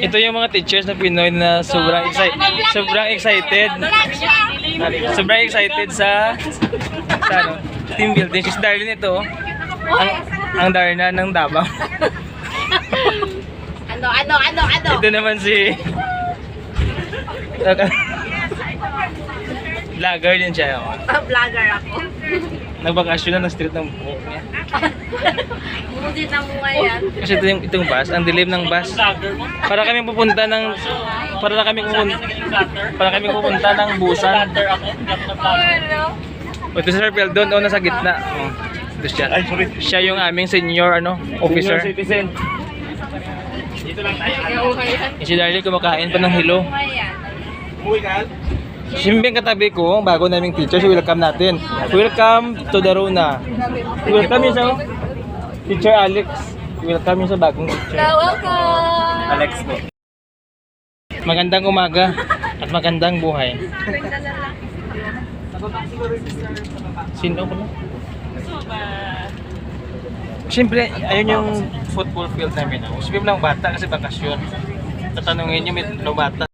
Ito yung mga teachers na Pinoy na sobrang excited. Sobrang excited sa ano, team building. Si Darlene ito. Ang Darna ng Davao. Ano? Ito naman si vlogger din siya. Vlogger ako. Nagbakasyon na ng street ng buhok niya. Bumudit ng bunga yan. Kasi itong bus, ang dilim ng bus. Para kami pupunta ng Busan. Ito si Sir Peldon, nasa gitna. Ito siya. Siya yung aming senior officer. Dito lang tayo. Si Darlene kumakain pa ng hilo. Siyempre katabi ko, bago naming teacher, welcome natin. Welcome to Daruna. Welcome yun sa Teacher Alex. Welcome yun sa bagong teacher. Welcome! Alex po. Magandang umaga at magandang buhay. Sino ko na? Siyempre, ayun yung football field namin. Siyempre lang bata kasi bakasyon. Tatanungin nyo, may bata.